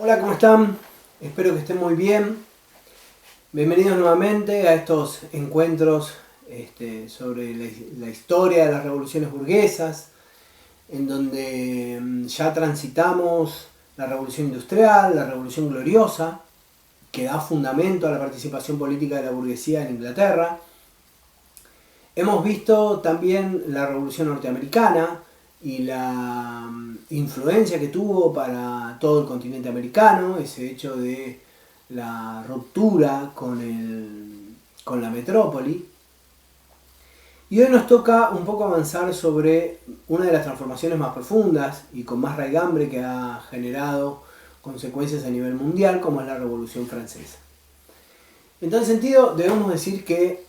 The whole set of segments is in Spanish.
Hola, ¿cómo están? Espero que estén muy bien. Bienvenidos nuevamente a estos encuentros sobre la historia de las revoluciones burguesas, en donde ya transitamos la revolución industrial, la revolución gloriosa, que da fundamento a la participación política de la burguesía en Inglaterra. Hemos visto también la revolución norteamericana y la influencia que tuvo para todo el continente americano, ese hecho de la ruptura con la metrópoli. Y hoy nos toca un poco avanzar sobre una de las transformaciones más profundas y con más raigambre que ha generado consecuencias a nivel mundial, como es la Revolución Francesa. En tal sentido, debemos decir que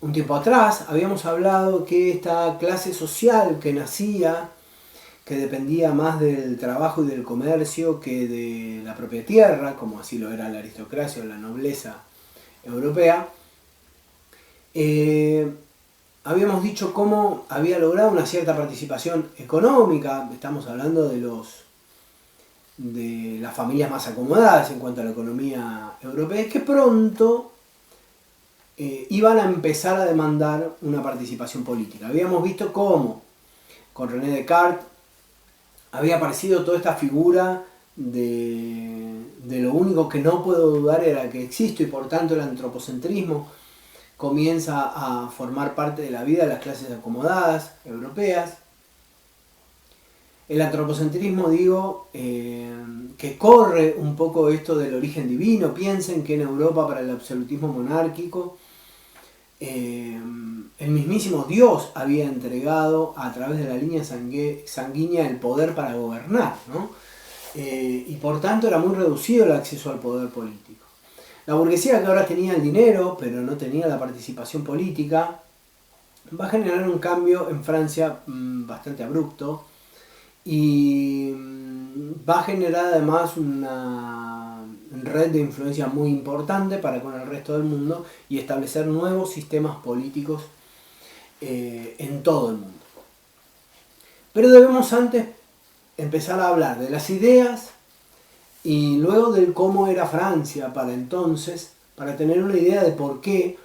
un tiempo atrás habíamos hablado que esta clase social que nacía, que dependía más del trabajo y del comercio que de la propia tierra, como así lo era la aristocracia o la nobleza europea, habíamos dicho cómo había logrado una cierta participación económica. Estamos hablando de las familias más acomodadas en cuanto a la economía europea, que pronto iban a empezar a demandar una participación política. Habíamos visto cómo con René Descartes había aparecido toda esta figura de lo único que no puedo dudar era que existo, y por tanto el antropocentrismo comienza a formar parte de la vida de las clases acomodadas europeas. El antropocentrismo, digo, que corre un poco esto del origen divino. Piensen que en Europa, para el absolutismo monárquico, el mismísimo Dios había entregado a través de la línea sanguínea el poder para gobernar, ¿no? Y por tanto era muy reducido el acceso al poder político. La burguesía, que ahora tenía el dinero pero no tenía la participación política, va a generar un cambio en Francia bastante abrupto, y va a generar además una red de influencia muy importante para con el resto del mundo y establecer nuevos sistemas políticos en todo el mundo. Pero debemos antes empezar a hablar de las ideas y luego del cómo era Francia para entonces, para tener una idea de por qué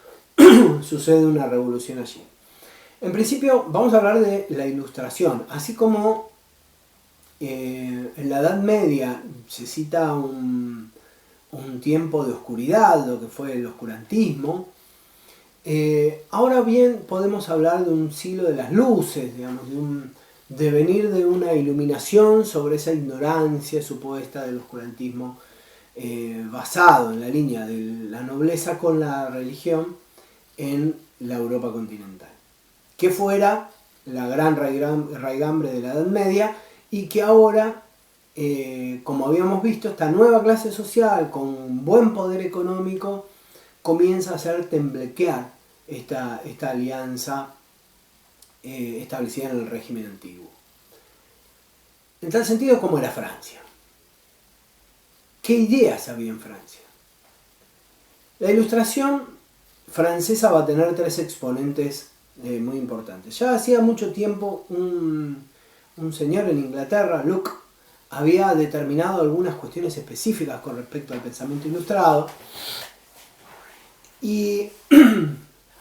sucede una revolución allí. En principio vamos a hablar de la Ilustración, así como en la Edad Media se cita un tiempo de oscuridad, lo que fue el oscurantismo. Ahora bien podemos hablar de un siglo de las luces, digamos, de un devenir de una iluminación sobre esa ignorancia supuesta del oscurantismo, basado en la línea de la nobleza con la religión en la Europa continental, que fuera la gran raigambre de la Edad Media, y que ahora, como habíamos visto, esta nueva clase social con buen poder económico comienza a hacer temblequear esta alianza establecida en el régimen antiguo. En tal sentido, ¿cómo era Francia? ¿Qué ideas había en Francia? La Ilustración francesa va a tener tres exponentes muy importantes. Ya hacía mucho tiempo un señor en Inglaterra, Locke, había determinado algunas cuestiones específicas con respecto al pensamiento ilustrado, y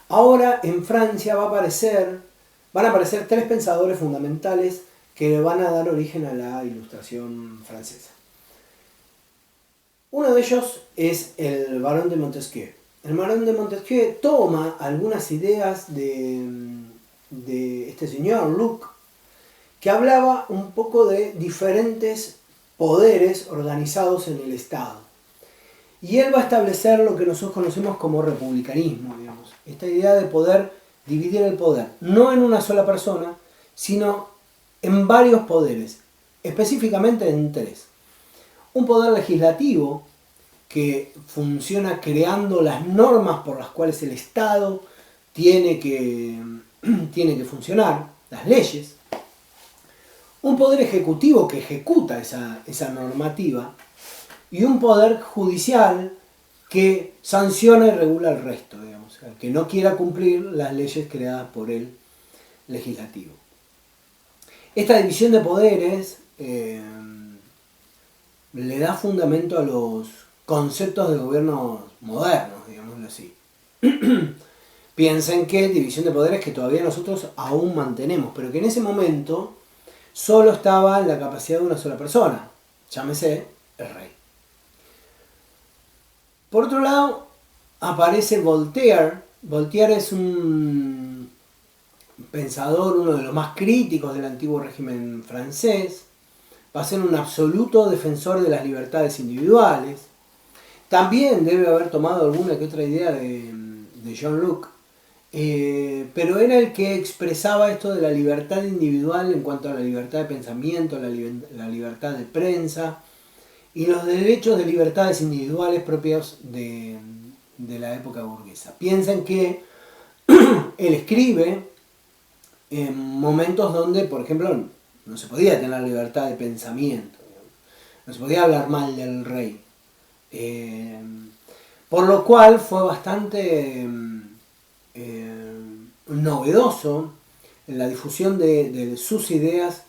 ahora en Francia van a aparecer tres pensadores fundamentales que le van a dar origen a la Ilustración francesa. Uno de ellos es el Barón de Montesquieu. El Barón de Montesquieu toma algunas ideas de este señor, Locke, que hablaba un poco de diferentes poderes organizados en el Estado. Y él va a establecer lo que nosotros conocemos como republicanismo, digamos. Esta idea de poder dividir el poder, no en una sola persona, sino en varios poderes, específicamente en tres. Un poder legislativo, que funciona creando las normas por las cuales el Estado tiene que funcionar, las leyes. Un poder ejecutivo que ejecuta esa normativa, y un poder judicial que sanciona y regula el resto, digamos, el que no quiera cumplir las leyes creadas por el legislativo. Esta división de poderes le da fundamento a los conceptos de gobierno modernos, digámoslo así. Piensen que división de poderes que todavía nosotros aún mantenemos, pero que en ese momento solo estaba en la capacidad de una sola persona, llámese el rey. Por otro lado, aparece Voltaire. Voltaire es un pensador, uno de los más críticos del antiguo régimen francés. Va a ser un absoluto defensor de las libertades individuales. También debe haber tomado alguna que otra idea de John Locke. Pero era el que expresaba esto de la libertad individual en cuanto a la libertad de pensamiento, la libertad de prensa y los derechos de libertades individuales propios de la época burguesa. Piensen que él escribe en momentos donde, por ejemplo, no se podía tener libertad de pensamiento, no se podía hablar mal del rey. Por lo cual fue bastante novedoso en la difusión de sus ideas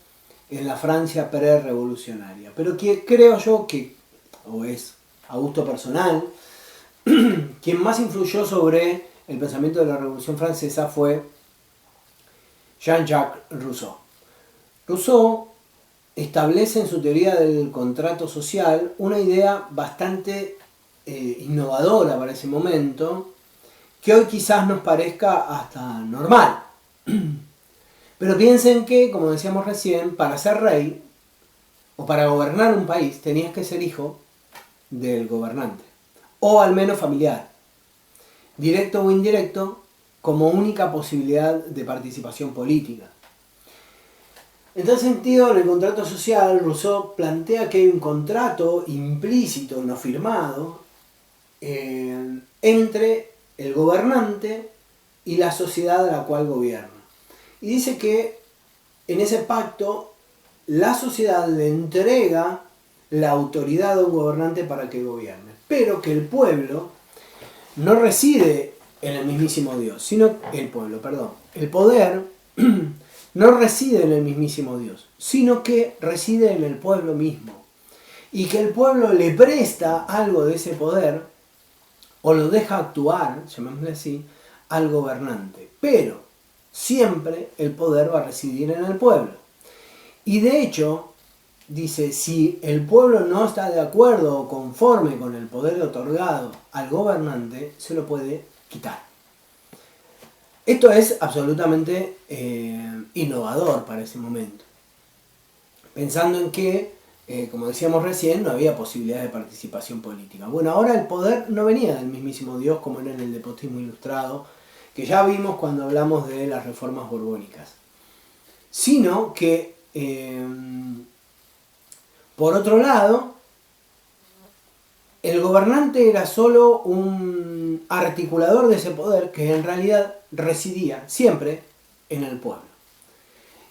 en la Francia pre-revolucionaria. Pero que creo yo que, o es a gusto personal, quien más influyó sobre el pensamiento de la Revolución Francesa fue Jean-Jacques Rousseau. Rousseau establece en su teoría del contrato social una idea bastante innovadora para ese momento, que hoy quizás nos parezca hasta normal. Pero piensen que, como decíamos recién, para ser rey o para gobernar un país tenías que ser hijo del gobernante, o al menos familiar, directo o indirecto, como única posibilidad de participación política. En tal sentido, en el contrato social, Rousseau plantea que hay un contrato implícito, no firmado, entre el gobernante y la sociedad a la cual gobierna. Y dice que en ese pacto la sociedad le entrega la autoridad a un gobernante para que gobierne, pero que el pueblo no reside en el mismísimo Dios, sino el poder no reside en el mismísimo Dios, sino que reside en el pueblo mismo, y que el pueblo le presta algo de ese poder o lo deja actuar, llamémosle así, al gobernante, pero siempre el poder va a residir en el pueblo. Y de hecho, dice, si el pueblo no está de acuerdo o conforme con el poder otorgado al gobernante, se lo puede quitar. Esto es absolutamente innovador para ese momento. Pensando en que, como decíamos recién, no había posibilidad de participación política. Bueno, ahora el poder no venía del mismísimo Dios como era en el despotismo ilustrado, que ya vimos cuando hablamos de las reformas borbónicas, sino que por otro lado, el gobernante era solo un articulador de ese poder que en realidad residía siempre en el pueblo.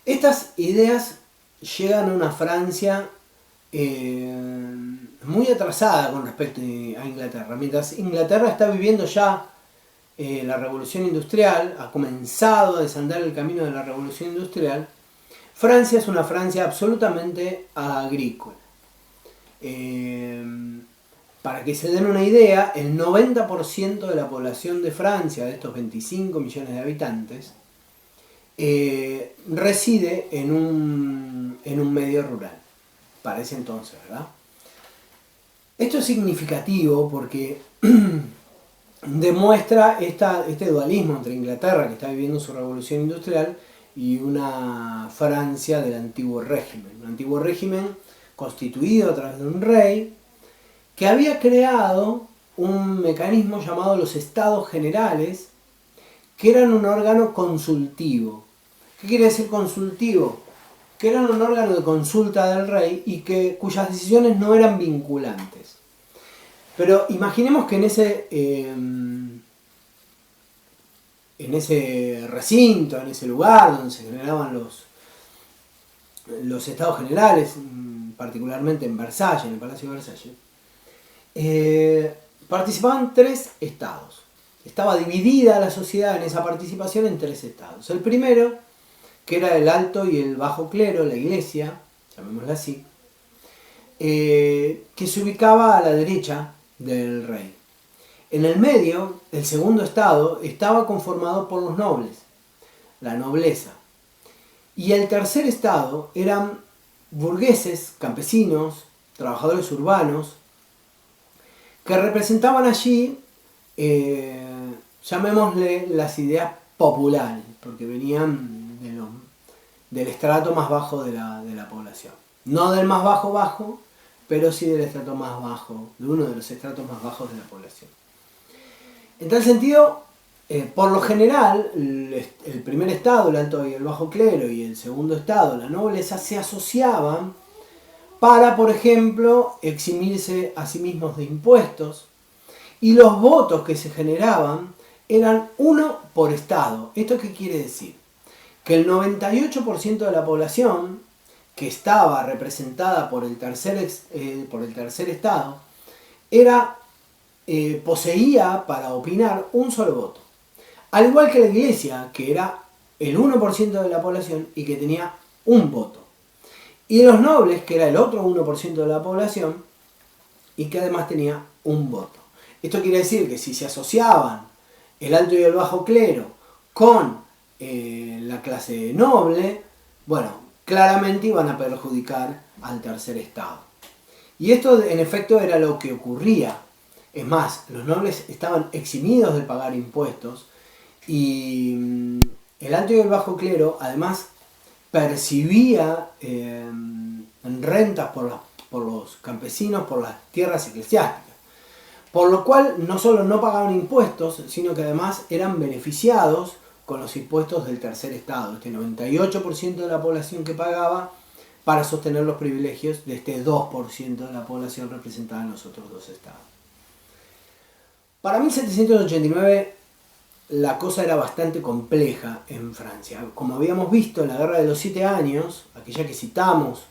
Estas ideas llegan a una Francia muy atrasada con respecto a Inglaterra. Mientras Inglaterra está viviendo ya la revolución industrial, ha comenzado a desandar el camino de la revolución industrial, Francia es una Francia absolutamente agrícola. Para que se den una idea, el 90% de la población de Francia, de estos 25 millones de habitantes, reside en un medio rural, para ese entonces, ¿verdad? Esto es significativo porque demuestra este dualismo entre Inglaterra, que está viviendo su revolución industrial, y una Francia del antiguo régimen. Un antiguo régimen constituido a través de un rey que había creado un mecanismo llamado los Estados Generales, que eran un órgano consultivo. ¿Qué quiere decir consultivo? Que eran un órgano de consulta del rey y cuyas decisiones no eran vinculantes. Pero imaginemos que en ese recinto, en ese lugar donde se generaban los Estados Generales, particularmente en Versalles, en el Palacio de Versalles, participaban 3 estados. Estaba dividida la sociedad en esa participación en 3 estados. El primero, que era el alto y el bajo clero, la iglesia, llamémosla así, que se ubicaba a la derecha del rey. En el medio, el segundo estado estaba conformado por los nobles, la nobleza. Y el tercer estado eran burgueses, campesinos, trabajadores urbanos, que representaban allí, llamémosle, las ideas populares, porque venían del estrato más bajo de la población. No del más bajo, pero sí del estrato más bajo, de uno de los estratos más bajos de la población. En tal sentido, por lo general, el primer estado, el alto y el bajo clero, y el segundo estado, la nobleza, se asociaban para, por ejemplo, eximirse a sí mismos de impuestos, y los votos que se generaban eran uno por estado. ¿Esto qué quiere decir? Que el 98% de la población que estaba representada por el tercer estado poseía para opinar un solo voto. Al igual que la iglesia, que era el 1% de la población y que tenía un voto. Y los nobles, que era el otro 1% de la población y que además tenía un voto. Esto quiere decir que si se asociaban el alto y el bajo clero con la clase noble, bueno, claramente iban a perjudicar al tercer estado. Y esto en efecto era lo que ocurría. Es más, los nobles estaban eximidos de pagar impuestos y el alto y el bajo clero además percibía rentas por los campesinos, por las tierras eclesiásticas. Por lo cual no solo no pagaban impuestos, sino que además eran beneficiados con los impuestos del tercer estado, este 98% de la población que pagaba para sostener los privilegios de este 2% de la población representada en los otros dos estados. Para 1789 la cosa era bastante compleja en Francia. Como habíamos visto en la Guerra de los 7 años, aquella que citamos,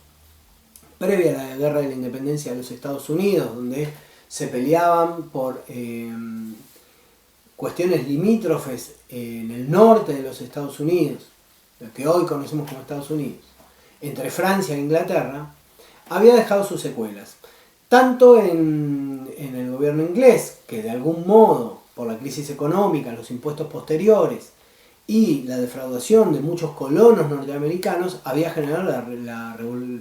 previa a la Guerra de la Independencia de los Estados Unidos, donde se peleaban por cuestiones limítrofes en el norte de los Estados Unidos, lo que hoy conocemos como Estados Unidos, entre Francia e Inglaterra, había dejado sus secuelas. Tanto en el gobierno inglés, que de algún modo, por la crisis económica, los impuestos posteriores y la defraudación de muchos colonos norteamericanos, había generado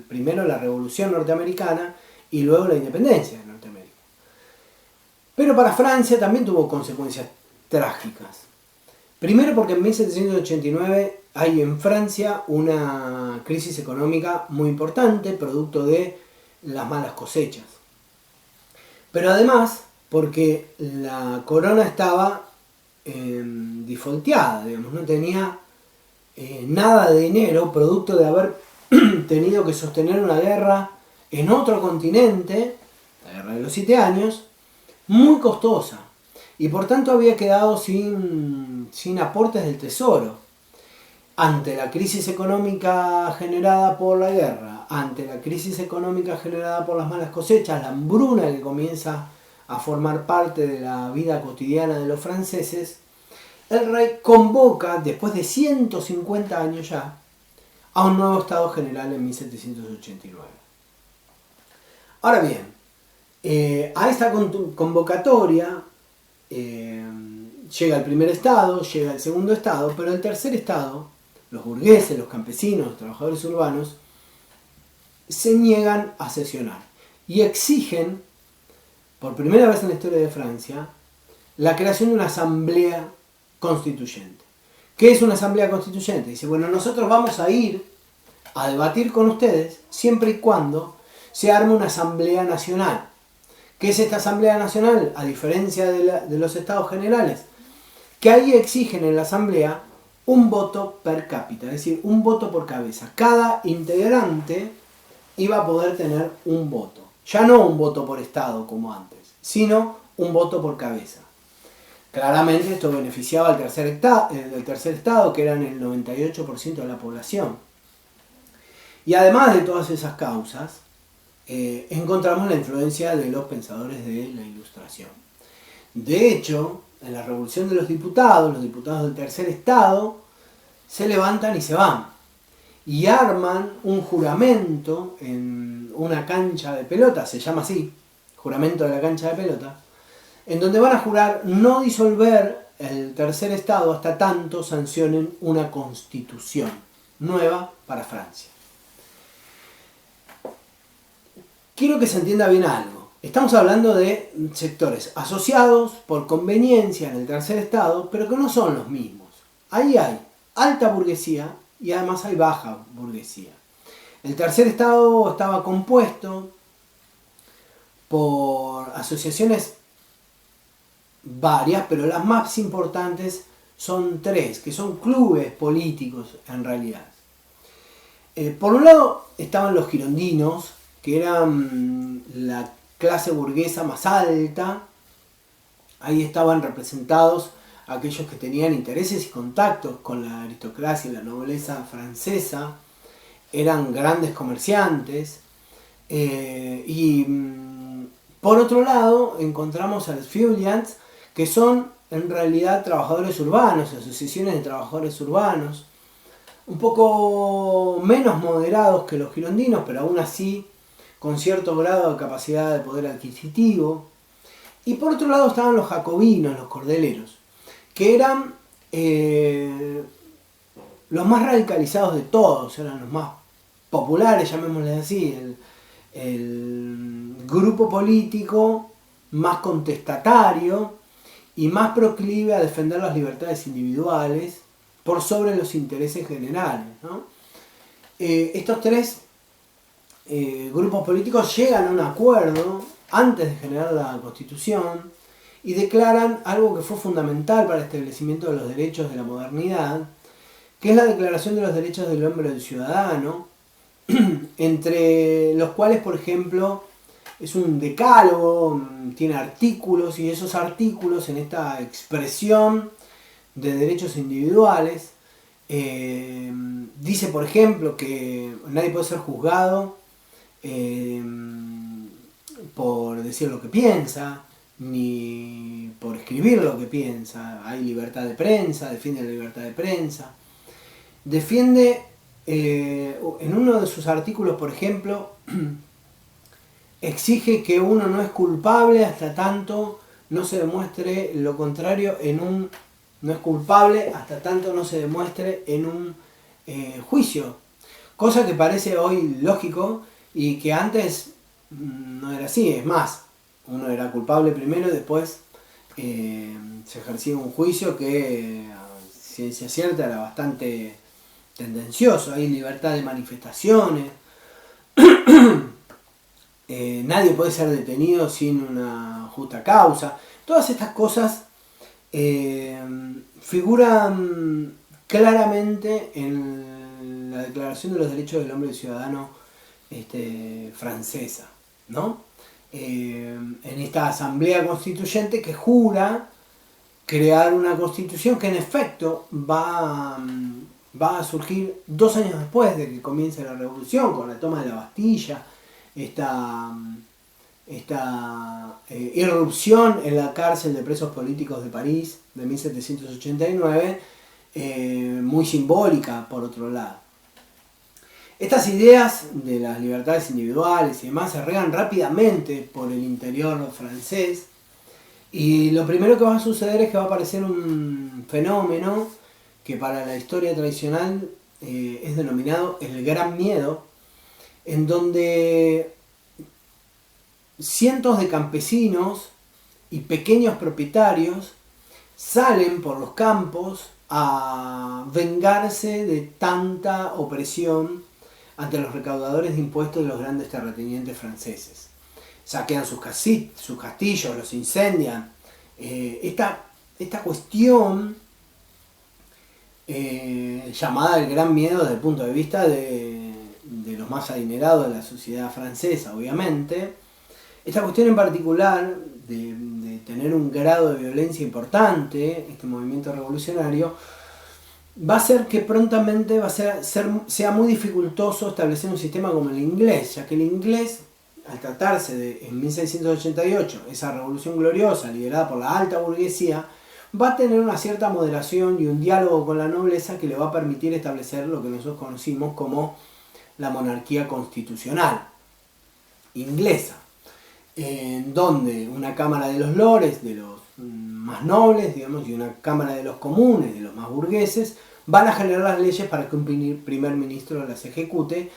primero la Revolución Norteamericana y luego la independencia de Norteamérica. Pero para Francia también tuvo consecuencias trágicas. Primero porque en 1789 hay en Francia una crisis económica muy importante, producto de las malas cosechas. Pero además porque la corona estaba defaulteada, digamos, no tenía nada de dinero, producto de haber tenido que sostener una guerra en otro continente, la Guerra de los 7 años, muy costosa, y por tanto había quedado sin aportes del tesoro. Ante la crisis económica generada por la guerra, ante la crisis económica generada por las malas cosechas, la hambruna que comienza a formar parte de la vida cotidiana de los franceses, el rey convoca, después de 150 años ya, a un nuevo Estado General en 1789. Ahora bien, a esta convocatoria llega el primer estado, llega el segundo estado, pero el tercer estado, los burgueses, los campesinos, los trabajadores urbanos, se niegan a sesionar y exigen, por primera vez en la historia de Francia, la creación de una asamblea constituyente. ¿Qué es una asamblea constituyente? Dice, bueno, nosotros vamos a ir a debatir con ustedes siempre y cuando se arme una asamblea nacional. ¿Qué es esta asamblea nacional? A diferencia de los estados generales, que ahí exigen en la asamblea un voto per cápita, es decir, un voto por cabeza. Cada integrante iba a poder tener un voto. Ya no un voto por estado como antes, sino un voto por cabeza. Claramente esto beneficiaba al tercer estado, que eran el 98% de la población. Y además de todas esas causas, encontramos la influencia de los pensadores de la Ilustración. De hecho, en la Revolución de los diputados del tercer estado se levantan y se van. Y arman un juramento, una cancha de pelota, se llama así, juramento de la cancha de pelota, en donde van a jurar no disolver el tercer estado hasta tanto sancionen una constitución nueva para Francia. Quiero que se entienda bien algo. Estamos hablando de sectores asociados por conveniencia en el tercer estado, pero que no son los mismos. Ahí hay alta burguesía y además hay baja burguesía. El tercer estado estaba compuesto por asociaciones varias, pero las más importantes son tres, que son clubes políticos en realidad. Por un lado estaban los girondinos, que eran la clase burguesa más alta. Ahí estaban representados aquellos que tenían intereses y contactos con la aristocracia y la nobleza francesa, eran grandes comerciantes. Por otro lado encontramos a los feuillants, que son en realidad trabajadores urbanos, asociaciones de trabajadores urbanos, un poco menos moderados que los girondinos, pero aún así con cierto grado de capacidad de poder adquisitivo. Y por otro lado estaban los jacobinos, los cordeleros, que eran los más radicalizados de todos, eran los más populares, llamémosles así, el grupo político más contestatario y más proclive a defender las libertades individuales por sobre los intereses generales, ¿no? Estos tres grupos políticos llegan a un acuerdo antes de generar la Constitución y declaran algo que fue fundamental para el establecimiento de los derechos de la modernidad, que es la Declaración de los Derechos del Hombre y del Ciudadano, entre los cuales, por ejemplo, es un decálogo, tiene artículos, y esos artículos en esta expresión de derechos individuales dice, por ejemplo, que nadie puede ser juzgado por decir lo que piensa, ni por escribir lo que piensa. Hay libertad de prensa, defiende la libertad de prensa. Defiende, en uno de sus artículos, por ejemplo, exige que uno no es culpable hasta tanto no se demuestre lo contrario no es culpable hasta tanto no se demuestre en un juicio. Cosa que parece hoy lógico y que antes no era así. Es más, uno era culpable primero y después se ejercía un juicio que, a ciencia cierta, era bastante tendencioso. Hay libertad de manifestaciones. Nadie puede ser detenido sin una justa causa. Todas estas cosas figuran claramente en la Declaración de los Derechos del Hombre y del Ciudadano francesa, ¿no? En esta asamblea constituyente que jura crear una constitución que en efecto va a surgir 2 años después de que comience la revolución, con la toma de la Bastilla, esta irrupción en la cárcel de presos políticos de París de 1789, muy simbólica por otro lado. Estas ideas de las libertades individuales y demás se regan rápidamente por el interior francés, y lo primero que va a suceder es que va a aparecer un fenómeno que para la historia tradicional es denominado el Gran Miedo, en donde cientos de campesinos y pequeños propietarios salen por los campos a vengarse de tanta opresión ante los recaudadores de impuestos de los grandes terratenientes franceses. Saquean sus castillos, los incendian. Esta cuestión, llamada el Gran Miedo desde el punto de vista de los más adinerados de la sociedad francesa, obviamente, esta cuestión en particular de tener un grado de violencia importante, este movimiento revolucionario, va a hacer que prontamente sea muy dificultoso establecer un sistema como el inglés, ya que el inglés, al tratarse de, en 1688, esa revolución gloriosa liderada por la alta burguesía, va a tener una cierta moderación y un diálogo con la nobleza que le va a permitir establecer lo que nosotros conocimos como la monarquía constitucional. inglesa, en donde una Cámara de los Lores, de los más nobles, digamos, y una Cámara de los comunes, de los más burgueses, van a generar las leyes para que un primer ministro las ejecute,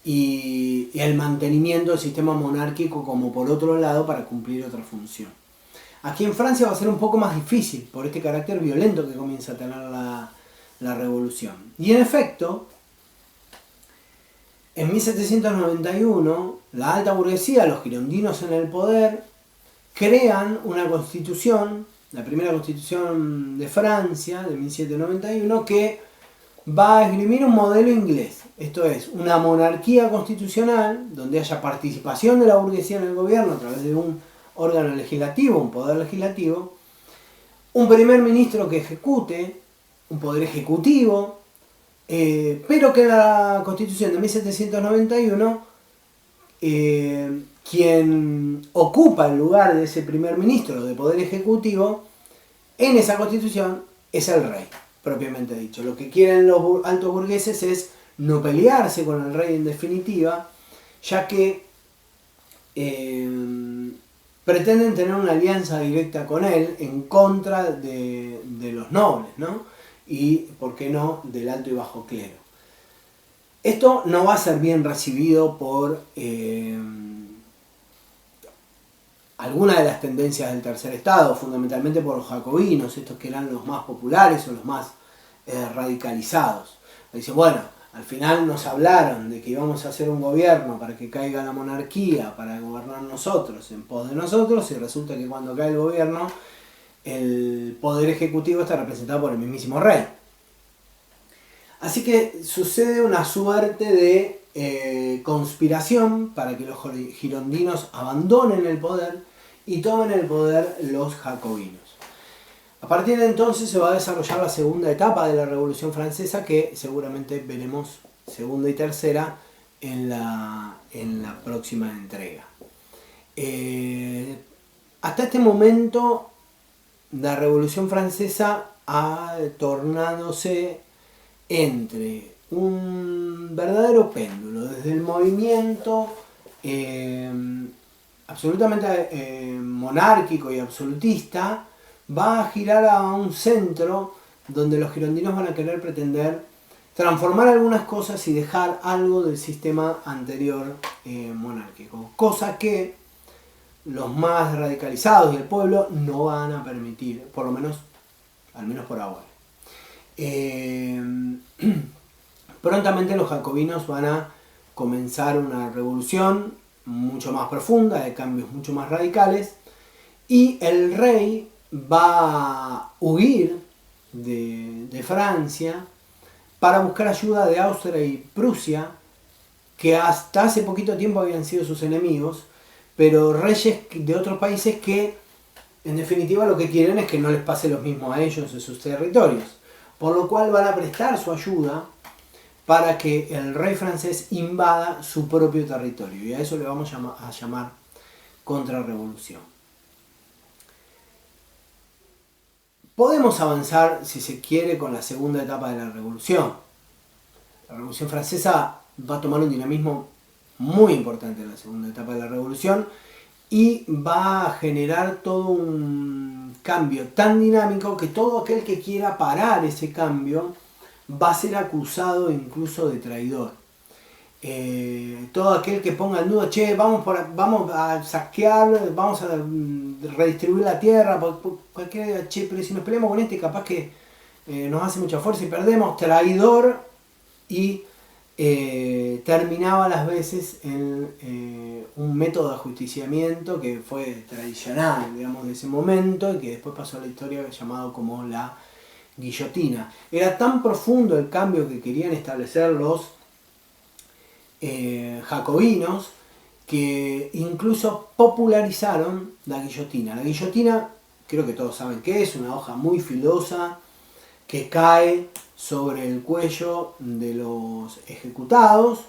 y el mantenimiento del sistema monárquico como por otro lado para cumplir otra función. Aquí en Francia va a ser un poco más difícil por este carácter violento que comienza a tener la revolución. Y en efecto, en 1791, la alta burguesía, los girondinos en el poder, crean una constitución, la primera constitución de Francia, de 1791, que va a esgrimir un modelo inglés. Esto es, una monarquía constitucional, donde haya participación de la burguesía en el gobierno a través de un órgano legislativo, un poder legislativo, un primer ministro que ejecute, un poder ejecutivo, pero que en la Constitución de 1791 quien ocupa el lugar de ese primer ministro de poder ejecutivo en esa Constitución es el rey, propiamente dicho. Lo que quieren los altos burgueses es no pelearse con el rey en definitiva, ya que pretenden tener una alianza directa con él en contra de los nobles, ¿no? Y, ¿por qué no?, del alto y bajo clero. Esto no va a ser bien recibido por algunas de las tendencias del tercer estado, fundamentalmente por los jacobinos, estos que eran los más populares o los más radicalizados. Dice, bueno, al final nos hablaron de que íbamos a hacer un gobierno para que caiga la monarquía, para gobernar nosotros, en pos de nosotros, y resulta que cuando cae el gobierno, el poder ejecutivo está representado por el mismísimo rey. Así que sucede una suerte de conspiración para que los girondinos abandonen el poder y tomen el poder los jacobinos. A partir de entonces se va a desarrollar la segunda etapa de la Revolución Francesa, que seguramente veremos segunda y tercera en la próxima entrega. Hasta este momento la Revolución Francesa ha tornadose entre un verdadero péndulo, desde el movimiento absolutamente monárquico y absolutista, va a girar a un centro donde los girondinos van a querer pretender transformar algunas cosas y dejar algo del sistema anterior monárquico, cosa que los más radicalizados y el pueblo no van a permitir, por lo menos, al menos por ahora. Prontamente los jacobinos van a comenzar una revolución mucho más profunda, de cambios mucho más radicales, y el rey va a huir de Francia para buscar ayuda de Austria y Prusia, que hasta hace poquito tiempo habían sido sus enemigos, pero reyes de otros países que en definitiva lo que quieren es que no les pase lo mismo a ellos en sus territorios, por lo cual van a prestar su ayuda para que el rey francés invada su propio territorio, y a eso le vamos a llamar contrarrevolución. Podemos avanzar, si se quiere, con la segunda etapa de la revolución. La Revolución Francesa va a tomar un dinamismo muy importante en la segunda etapa de la revolución y va a generar todo un cambio tan dinámico que todo aquel que quiera parar ese cambio va a ser acusado incluso de traidor. Todo aquel que ponga en duda, che, vamos a saquear, vamos a redistribuir la tierra, cualquiera, che, pero si nos peleamos con este capaz que nos hace mucha fuerza y perdemos, traidor, y terminaba las veces en un método de ajusticiamiento que fue tradicional, digamos, de ese momento, y que después pasó a la historia llamado como la guillotina. Era tan profundo el cambio que querían establecer los jacobinos que incluso popularizaron la guillotina. La guillotina, creo que todos saben qué es, una hoja muy filosa que cae sobre el cuello de los ejecutados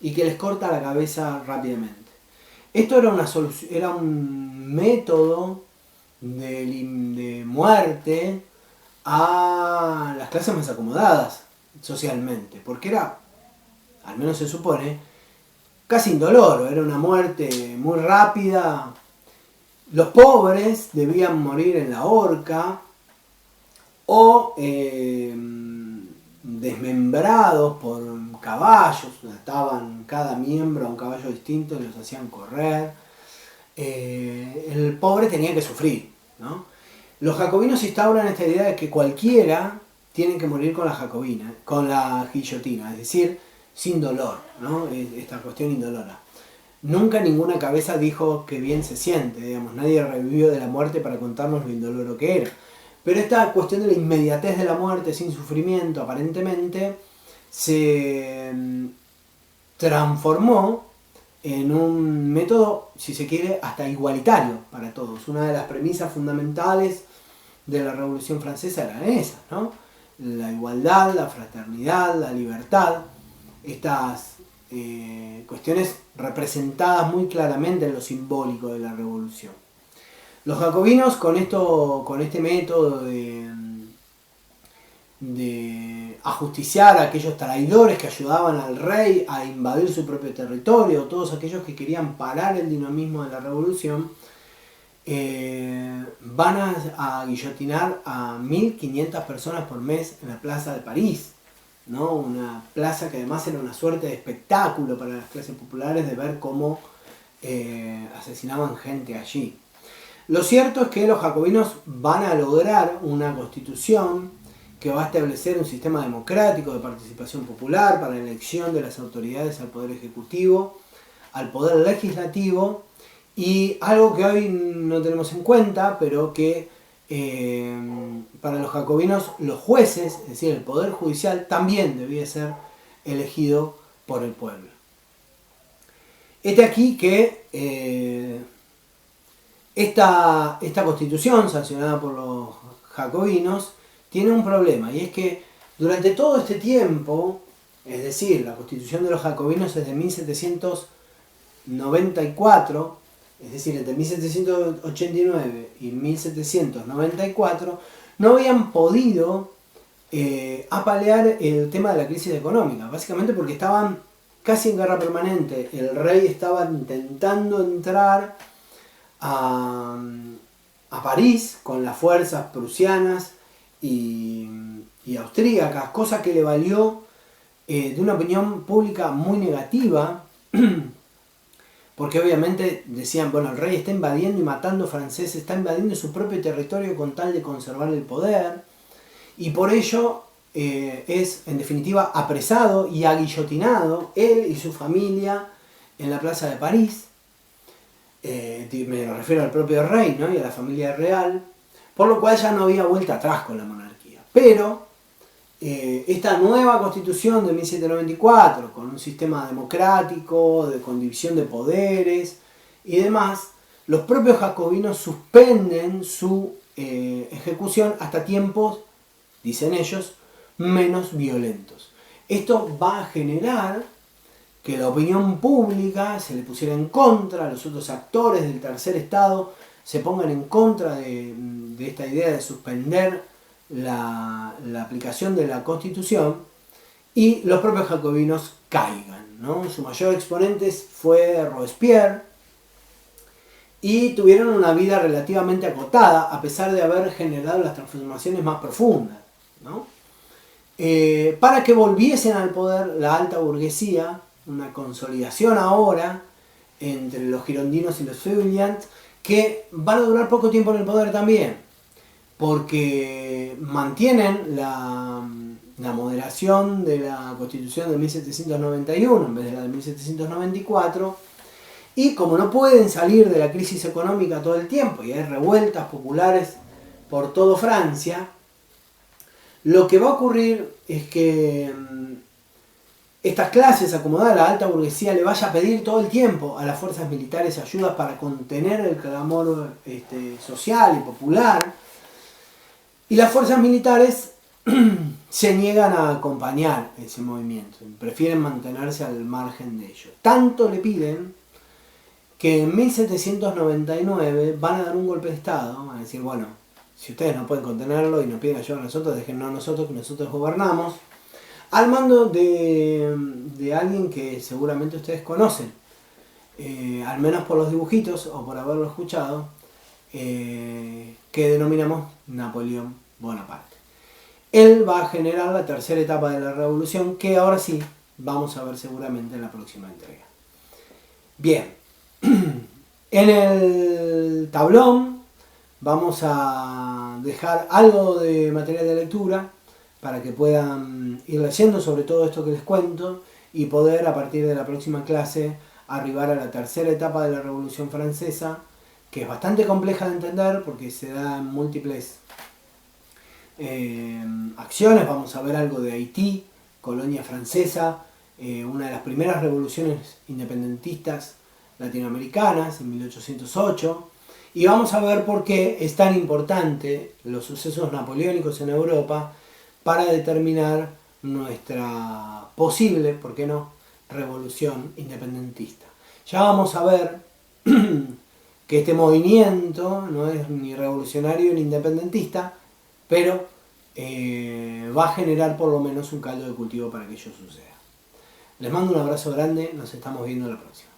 y que les corta la cabeza rápidamente. Esto era un método de muerte a las clases más acomodadas socialmente, porque era, al menos se supone, casi indoloro, era una muerte muy rápida. Los pobres debían morir en la horca o desmembrados por caballos, ataban cada miembro a un caballo distinto y los hacían correr. El pobre tenía que sufrir, ¿no? Los jacobinos instauran esta idea de que cualquiera tiene que morir con la jacobina, con la guillotina, es decir, sin dolor, ¿no? Esta cuestión indolora. Nunca ninguna cabeza dijo que bien se siente, digamos, nadie revivió de la muerte para contarnos lo indoloro que era. Pero esta cuestión de la inmediatez de la muerte sin sufrimiento, aparentemente, se transformó en un método, si se quiere, hasta igualitario para todos. Una de las premisas fundamentales de la Revolución Francesa eran esas, ¿no? La igualdad, la fraternidad, la libertad, estas cuestiones representadas muy claramente en lo simbólico de la Revolución. Los jacobinos con este método de ajusticiar a aquellos traidores que ayudaban al rey a invadir su propio territorio, todos aquellos que querían parar el dinamismo de la revolución, van a guillotinar a 1.500 personas por mes en la plaza de París, ¿no? Una plaza que además era una suerte de espectáculo para las clases populares de ver cómo asesinaban gente allí. Lo cierto es que los jacobinos van a lograr una constitución que va a establecer un sistema democrático de participación popular para la elección de las autoridades al poder ejecutivo, al poder legislativo, y algo que hoy no tenemos en cuenta, pero que para los jacobinos los jueces, es decir, el poder judicial, también debía ser elegido por el pueblo. Este aquí que esta constitución sancionada por los jacobinos tiene un problema, y es que durante todo este tiempo, es decir, la constitución de los jacobinos es de 1794, es decir, entre 1789 y 1794, no habían podido apalear el tema de la crisis económica, básicamente porque estaban casi en guerra permanente. El rey estaba intentando entrar a París con las fuerzas prusianas y austríacas, cosa que le valió de una opinión pública muy negativa, porque obviamente decían, bueno, el rey está invadiendo y matando franceses, está invadiendo su propio territorio con tal de conservar el poder, y por ello es en definitiva apresado y aguillotinado él y su familia en la plaza de París. Me refiero al propio rey, ¿no? Y a la familia real, por lo cual ya no había vuelta atrás con la monarquía. Pero esta nueva constitución de 1794, con un sistema democrático, con división de poderes y demás, los propios jacobinos suspenden su ejecución hasta tiempos, dicen ellos, menos violentos. Esto va a generar que la opinión pública se le pusiera en contra, los otros actores del tercer estado se pongan en contra de esta idea de suspender la aplicación de la Constitución, y los propios jacobinos caigan, ¿no? Su mayor exponente fue Robespierre, y tuvieron una vida relativamente acotada, a pesar de haber generado las transformaciones más profundas, ¿no? Para que volviesen al poder la alta burguesía, una consolidación ahora entre los girondinos y los feuillants, que van a durar poco tiempo en el poder también, porque mantienen la moderación de la Constitución de 1791 en vez de la de 1794, y como no pueden salir de la crisis económica todo el tiempo y hay revueltas populares por toda Francia, lo que va a ocurrir es que estas clases acomodadas, la alta burguesía, le vaya a pedir todo el tiempo a las fuerzas militares ayudas para contener el clamor social y popular, y las fuerzas militares se niegan a acompañar ese movimiento, prefieren mantenerse al margen de ello. Tanto le piden que en 1799 van a dar un golpe de estado, van a decir, bueno, si ustedes no pueden contenerlo y nos piden ayuda a nosotros, déjennos a nosotros que nosotros gobernamos. al mando de alguien que seguramente ustedes conocen, al menos por los dibujitos o por haberlo escuchado, que denominamos Napoleón Bonaparte. Él va a generar la tercera etapa de la revolución, que ahora sí vamos a ver seguramente en la próxima entrega. Bien, en el tablón vamos a dejar algo de material de lectura para que puedan ir leyendo sobre todo esto que les cuento y poder a partir de la próxima clase arribar a la tercera etapa de la Revolución Francesa, que es bastante compleja de entender porque se da en múltiples acciones. Vamos a ver algo de Haití, colonia francesa, una de las primeras revoluciones independentistas latinoamericanas en 1808, y vamos a ver por qué es tan importante los sucesos napoleónicos en Europa para determinar nuestra posible, ¿por qué no?, revolución independentista. Ya vamos a ver que este movimiento no es ni revolucionario ni independentista, pero va a generar por lo menos un caldo de cultivo para que ello suceda. Les mando un abrazo grande, nos estamos viendo la próxima.